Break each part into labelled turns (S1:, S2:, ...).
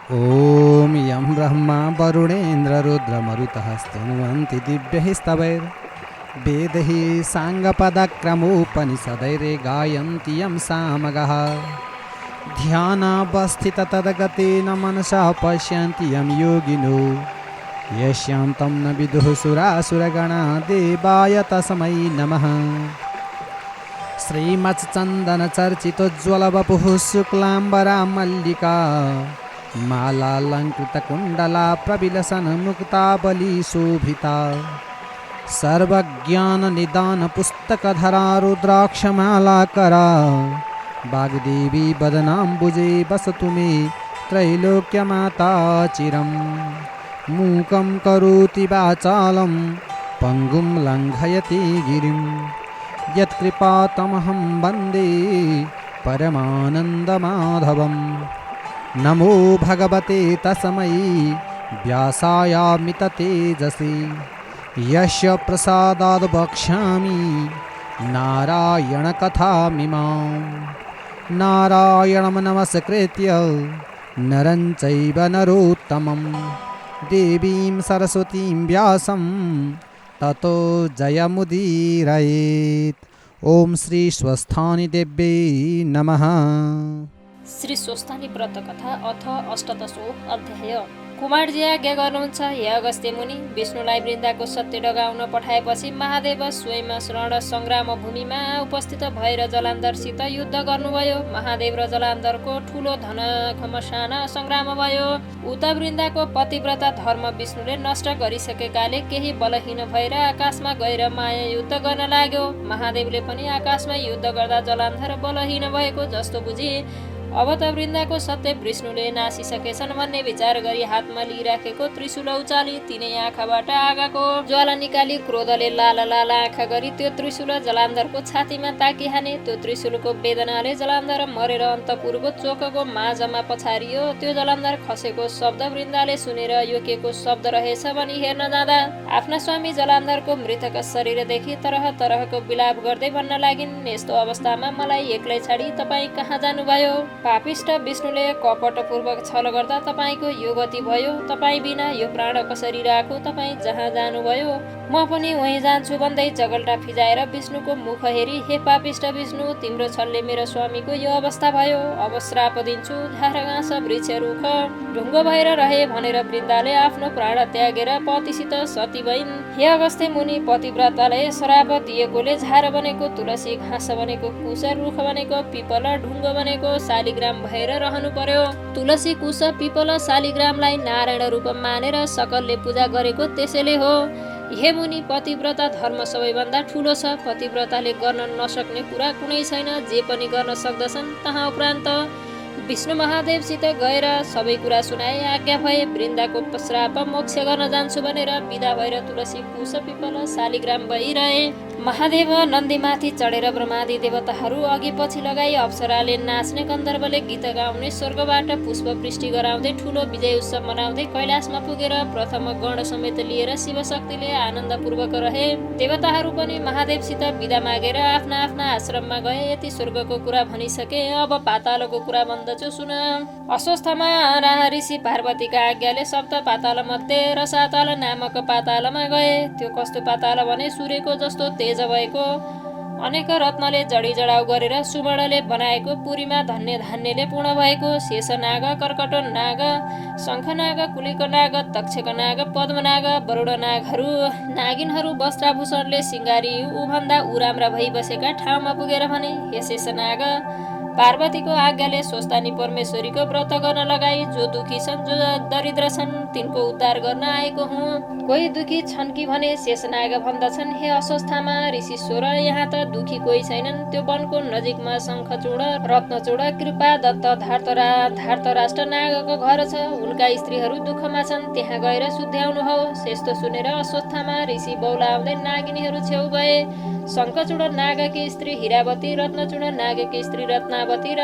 S1: ॐ यं ब्रह्मा वरुणेन्द्ररुद्रमरुतः स्तुवन्ति दिव्यैः स्तवैर्वेदैः साङ्गपदक्रमोपनिषदैरे गायन्ति यं सामगः ध्यानावस्थिततद्गतेन मनसा पश्यन्ति यं योगिनो यस्यां तं न विदुः सुरासुरगणा देवाय तस्मै नमः। श्रीमच्चन्दनचर्चितोज्ज्वलवपुः शुक्लाम्बरा मल्लिका मालालङ्कृतकुण्डला प्रविलसन्मुक्तावलीशोभिता सर्वज्ञाननिदानपुस्तकधरा रुद्राक्षमालाकरा वाग्देवी वदनाम्बुजे वसतु मे त्रैलोक्यमाता चिरं। मूकं करोति वाचालं पङ्गुं लङ्घयति गिरिं यत्कृपातमहं वन्दे परमानन्दमाधवम्। नमो भगवते तस्मै व्यासायामिततेजसे यस्य प्रसादाद् वक्ष्यामि नारायणकथामिमां। नारायणं नमस्कृत्य नरं चैव नरोत्तमं देवीं सरस्वतीं व्यासं ततो जयमुदीरयेत्। ओम श्री स्वस्थानी देव्यै नमः।
S2: श्री स्वस्थानी व्रत कथा अथ अष्टदशो अध्याय। कुमारजी आज्ञा गर्नुहुन्छ, हे अगस्त्य मुनि। विष्णुलाई वृन्दाको सत्य डगाउन पठाएपछि महादेव स्वयं रण सङ्ग्राम भूमिमा उपस्थित भएर जलान्धरसित युद्ध गर्नुभयो। महादेव र जलान्धरको ठुलो धन घमसान सङ्ग्राम भयो। उता वृन्दाको पतिव्रता धर्म विष्णुले नष्ट गरिसकेकाले केही बलहीन भएर आकाशमा गएर माया युद्ध गर्न लाग्यो। महादेवले पनि आकाशमा युद्ध गर्दा जलान्धर बलहीन भएको जस्तो बुझी अब त वृन्दाको सत्य विष्णुले नासिसकेछन् भन्ने विचार गरी हातमा लिइराखेको त्रिशूल उचाली तिनै आँखाबाट आगाको ज्वाला निकाली क्रोधले लाल लाल आँखा गरी त्यो त्रिशूल जलान्धरको छातीमा ताकिहाने। त्यो त्रिशूलको वेदनाले जलान्धर मरेर अन्तपुरको चोकको माझमा पछारियो। त्यो जलान्धर खसेको शब्द वृन्दाले सुनेर यो के को शब्द रहेछ भनी हेर्न जाँदा आफ्ना स्वामी जलान्धरको मृतक शरीरदेखि तरह तरहको विलाप गर्दै भन्न लागिन्, यस्तो अवस्थामा मलाई एक्लै छाडी तपाईँ कहाँ जानुभयो? पापिष्ट विष्णुले कपटपूर्वक छल गर्दा तपाईँको यो गति भयो। तपाईँ बिना यो प्राण कसरी राखो? तपाईँ जहाँ जानुभयो म पनि वहीँ जान्छु भन्दै जगल्टा फिजाएर विष्णुको मुख हेरी, हे पापिष्ट विष्णु, तिम्रो छलले मेरो स्वामीको यो अवस्था भयो। अब श्राप दिन्छु, झारघाँस वृक्ष रुख ढुङ्गो भएर रहे भनेर वृन्दाले आफ्नो प्राण त्यागेर पतिसित सती भइन्। हे अगस्त्य मुनि, पतिव्रताले श्राप दिएकोले झार बनेको तुलसी, घाँस बनेको कुश, रुख बनेको पिपल, ढुङ्गो बनेको शालिग्राम भएर रहनु पर्यो। तुलसी, कुश, पिपल, शालिग्रामलाई नारायण रूप मानेर सकलले पूजा गरेको त्यसैले हो। हे मुनि, पतिव्रता धर्म सबैभन्दा ठुलो छ। पतिव्रताले गर्न नसक्ने कुरा कुनै छैन। जे पनि गर्न सक्दछन्। तहाँ उपरान्त विष्णु महादेवसित गएर सबै कुरा सुनाए। आज्ञा भए वृन्दाको श्राप मोक्ष गर्न जान्छु भनेर विदा भएर तुलसी, कुश, पिपल, शालिग्राम भइरहे। महादेव नन्दीमाथि चढेर ब्रह्मादि देवताहरू अघि पछि लगाई अप्सराले नाच्ने, गन्धर्वले गीत गाउने, स्वर्गबाट पुष्प वृष्टि गराउँदै ठुलो विजय उत्सव मनाउँदै कैलाशमा पुगेर प्रथम गण समेत लिएर शिवशक्तिले आनन्दपूर्वक रहे। देवताहरू पनि महादेवसित विदा मागेर आफ्ना आफ्ना आश्रममा गए। यति स्वर्गको कुरा भनिसके, अब पातालको कुरा भन्दछु सुन। अस्वस्थमा ऋषि पार्वतीका आज्ञाले सप्त पाताल मध्ये रसातल नामक पातालमा गए। त्यो कस्तो पाताल भने सूर्यको जस्तो तेज भएको, अनेक रत्नले जडी जडाउ गरेर सुवर्णले बनाएको, पुरीमा धन्य धान्यले पूर्ण भएको, शेषनाग, कर्कट नाग, शङ्खनाग, कुलिक नाग, तक्षक नाग, पद्मनाग, वरुण नागहरू, नागिनहरू वस्त्राभूषणले सिंगारी उभन्दा उराम्रा भई बसेका ठाउँमा पुगेर भने, हे शेषनाग, पार्वतीको आज्ञाले स्वस्थानी परमेश्वरीको व्रत गर्न लगाई। जो दुखी छन्, जो दरिद्र छन्, तिनको उद्धार गर्न आएको हुँ। कोही दुखी छन् कि भने शेषनाग भन्दछन्, हे अस्वस्थामा ऋषिश्वर, यहाँ त दुखी कोही छैनन्। त्यो वनको नजिकमा शङ्खचूड, रत्नचूड, कृपा दत्त धार्तराष्ट्र नागको घर छ। उनका स्त्रीहरू दुःखमा छन्, त्यहाँ गएर शुद्ध्याउनु हो। यस्तो सुनेर अस्वस्थामा ऋषि बौलाउँदै नागिनीहरू छेउ गए। शङ्खचूड नागकी स्त्री हिरावती, रत्नचूड नागकी स्त्री रत्नावती र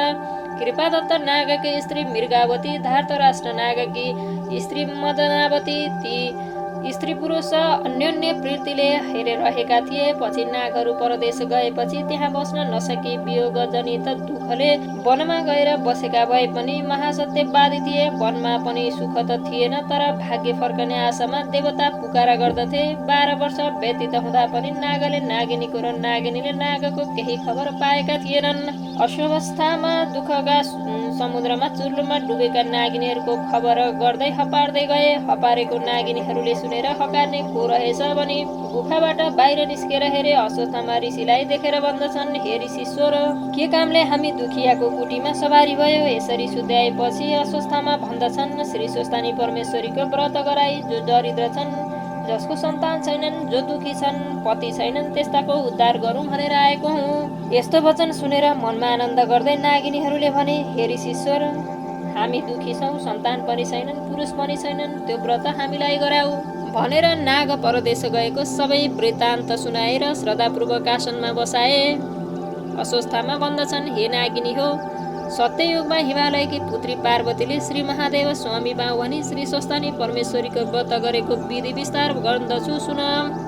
S2: कृपादत्त नागकी स्त्री मृगावती, धार्तराष्ट्र नागकी स्त्री मदनावती, ती स्त्री पुरुष अन्योन्य प्रीतिले हेरिरहेका थिए। पछि नागहरू परदेश गएपछि त्यहाँ बस्न नसकी वियोग जनित दुःखले वनमा गएर बसेका भए पनि महासत्यवादी थिए। वनमा पनि सुख त थिएन, तर भाग्य फर्कने आशामा देवता पुकारा गर्दथे। 12 वर्ष व्यतीत हुँदा पनि नागले नागिनीको र नागिनीले नागको केही खबर पाएका थिएनन्। अशुवस्थामा दुःखका समुद्रमा चुल्लुमा डुबेका नागिनीहरूको खबर गर्दै हपार्दै गए। हपारेको नागिनीहरूले सुनेर हकार्ने को रहेछ भनी गुफाबाट बाहिर निस्केर हेरे। अस्वस्थमा ऋषिलाई देखेर भन्दछन्, हे ऋषिश्वर, के कामले हामी दुखियाको कुटीमा सवारी भयो? यसरी सुत्याएपछि अस्वस्थमा भन्दछन्, श्री स्वस्थानी परमेश्वरीको व्रत गराई जो दरिद्र छन्, जसको सन्तान छैनन्, जो दुखी छन्, पति छैनन्, त्यस्ताको उद्धार गरौँ भनेर आएको हुँ। यस्तो वचन सुनेर मनमा आनन्द गर्दै नागिनीहरूले भने, हे ऋषिश्वर, हामी दुखी छौँ, सन्तान पनि छैनन्, पुरुष पनि छैनन्, त्यो व्रत हामीलाई गराऊ भनेर नाग परदेश गएको सबै वृत्तान्त सुनाएर श्रद्धापूर्वक आसनमा बसाए। अस्वस्थामा भन्दछन्, हे नागिनी हो, सत्ययुगमा हिमालयकी पुत्री पार्वतीले श्री महादेव स्वामी भनी श्री स्वस्थानी परमेश्वरीको व्रत गरेको विधि विस्तार गर्दछु सुन।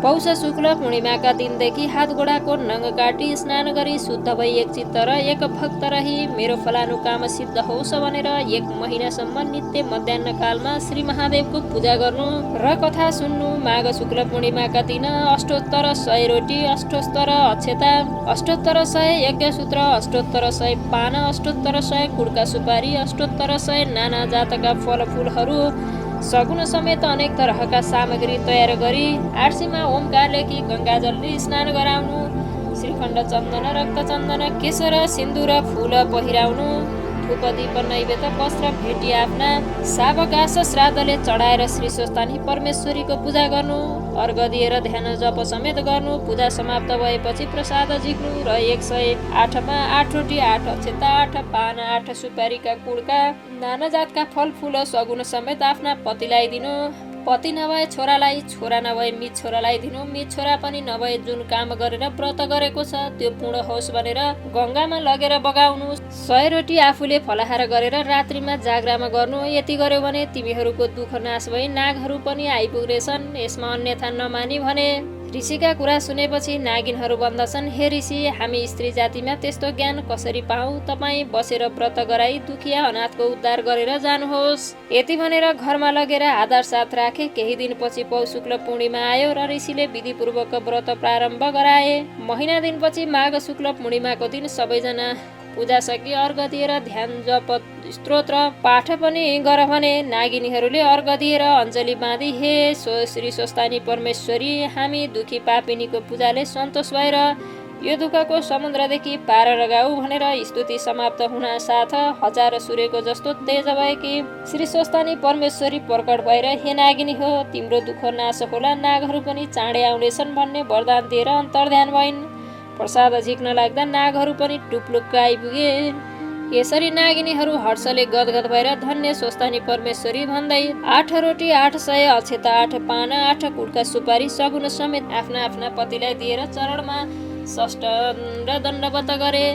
S2: पौष शुक्ल पूर्णिमाका दिनदेखि हात गोडाको नङ काटी स्नान गरी शुद्ध भई एक चित्त र एक भक्त रही मेरो फलानु काम सिद्ध होस् भनेर 1 महिनासम्म नित्य मध्याह्न कालमा श्री महादेवको पूजा गर्नु र कथा सुन्नु। माघ शुक्ल पूर्णिमाका दिन अष्टोत्तर 100 रोटी, अष्टोत्तर अक्षता, अष्टोत्तर 100 यज्ञसूत्र, अष्टोत्तर 100 पान, अष्टोत्तर 100 कुड्का सुपारी, अष्टोत्तर 100 नाना जातका फलफुलहरू सगुन समेत अनेक तरहका सामग्री तयार गरी आर्सीमा ओमकार लेखी गङ्गाजलले स्नान गराउनु। श्रीखण्ड चन्दन, रक्तचन्दन, केशर, सिन्दुर, फूल पहिराउनु। धूप दीप नैवेद्य वस्त्र भेटी आफ्ना सावकाश श्राद्धले चढाएर श्री स्वस्थानी परमेश्वरीको पूजा गर्नु। अर्घ दिएर ध्यान जप समेत गर्नु। पूजा समाप्त भएपछि प्रसाद झिक्नु र 108मा 8 रोटी, 8 अक्षता, 8 पान, 8 सुपारीका कुड्का, नाना जातका फलफुल सगुन समेत आफ्ना पतिलाई दिनु। पति नभए छोरालाई, छोरा नभए मित छोरालाई दिनु। मित छोरा पनि नभए जुन काम गरेर व्रत गरेको छ त्यो पूर्ण होस् भनेर गङ्गामा लगेर बगाउनु। 100 रोटी आफूले फलाहार गरेर रात्रिमा जागरामा गर्नु। यति गर्यो भने तिमीहरूको दुःख नाश भई नागहरू पनि आइपुग्नेछन्। यसमा अन्यथा नमानी भने। ऋषिका कुरा सुनेपछि नागिनहरू भन्दछन्, हे ऋषि, हामी स्त्री जातिमा त्यस्तो ज्ञान कसरी पाऊ? तपाईँ बसेर व्रत गराई दुखिया अनाथको उद्धार गरेर जानुहोस्। यति भनेर घरमा लगेर आधार साथ राखे। केही दिनपछि पौष शुक्ल पूर्णिमा आयो र ऋषिले विधिपूर्वक व्रत प्रारम्भ गराए। महिना दिनपछि माघ शुक्ल पूर्णिमाको दिन सबैजना पूजा सकी अर्घ दिएर ध्यान जप स्तोत्र पाठ पनि गर भने नागिनीहरूले अर्घ दिएर अञ्जली बाँधी, हे श्री स्वस्थानी परमेश्वरी, हामी दुखी पापिनीको पूजाले सन्तोष भएर यो दुःखको समुद्रदेखि पार लगाऊ भनेर स्तुति समाप्त हुन साथ 1000 सूर्यको जस्तो तेज भएकी श्री स्वस्थानी परमेश्वरी प्रकट भएर, हे नागिनी हो, तिम्रो दुःख नाश होला, नागहरू पनि चाँडै आउनेछन् भन्ने वरदान दिएर अन्तर्ध्यान भइन्। प्रसाद झिक्न लाग्दा नागहरू पनि टुप्लुक्क आइपुगे। यसरी नागिनीहरू हर्षले गदगद भएर धन्य स्वस्थानी परमेश्वरी भन्दै 8 रोटी, 800 अक्षता, 8 पान, 8 कुड्का सुपारी सगुन समेत आफ्ना आफ्ना पतिलाई दिएर चरणमा षष्ठ र दण्डवत गरे।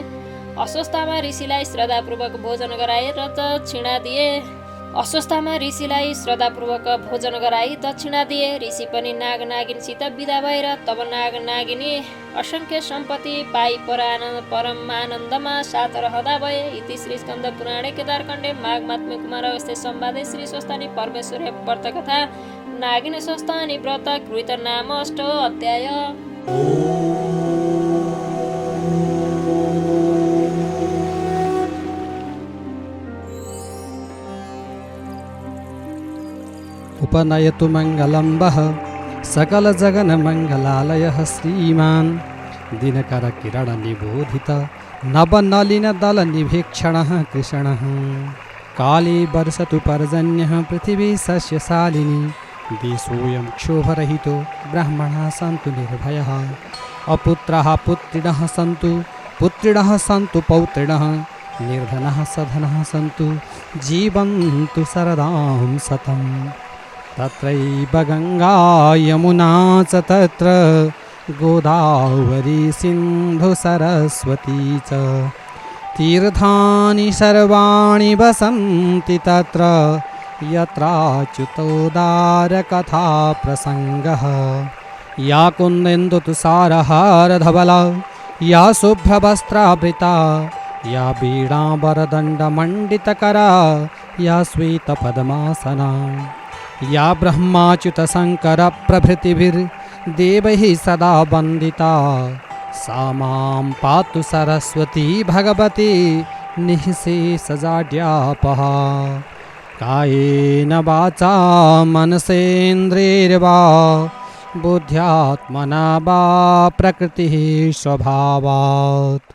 S2: अस्वस्थामा ऋषिलाई श्रद्धापूर्वक भोजन गराए र दक्षिणा दिए। अस्वस्थामा ऋषिलाई श्रद्धापूर्वक भोजन गराई दक्षिणा दिए। ऋषि पनि नाग नागिनसित विदा भएर तब नाग नागिनी असंख्य सम्पत्ति पाई परमानन्दमा साथ रहँदा भए। इति श्री स्कन्द पुराणे केदारखण्डे माघ महात्म्य कुमार अगस्त्य संवादे श्री स्वस्थानी परमेश्वरी व्रत कथा नागिन स्वस्थानी व्रत कृत नाम 8 अध्याय।
S1: उपनयतु मङ्गलम्बः सकलजगन्मङ्गलालयः श्रीमान् दिनकरकिरणनिबोधित नवनलिनदलनिभीक्षणः कृष्णः। काले वर्षतु पर्जन्यः पृथिवी सस्यशालिनी देशोऽयं क्षोभरहितो ब्राह्मणाः सन्तु निर्भयः। अपुत्राः पुत्रिणः सन्तु पुत्रिणः सन्तु पौत्रिणः निर्धनः सधनः सन्तु जीवन्तु शरदां शतम्। तत्रैव गङ्गा यमुना च तत्र गोदावरी सिन्धु सरस्वती च तीर्थानि सर्वाणि वसन्ति तत्र यत्राच्युतोदारकथा प्रसङ्गः या कुन्देन्दुतुषारहारधवला या शुभ्रवस्त्रावृता या वीणाम्बरदण्डमण्डितकरा या श्वेतपद्मासना या ब्रह्माच्युतशङ्करप्रभृतिभिर्देवैः सदा वन्दिता सा मां पातु सरस्वती भगवती निःशेषजाड्यापहा कायेन वाचा मनसेन्द्रियैर्वा बुद्ध्यात्मना वा प्रकृतिः स्वभावात्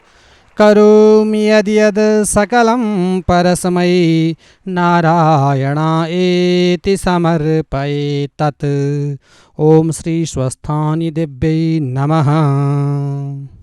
S1: करोमि यद्यद् सकलं परस्मै नारायणायेति समर्पयेत्। ॐ श्री स्वस्थानि देव्यै नमः।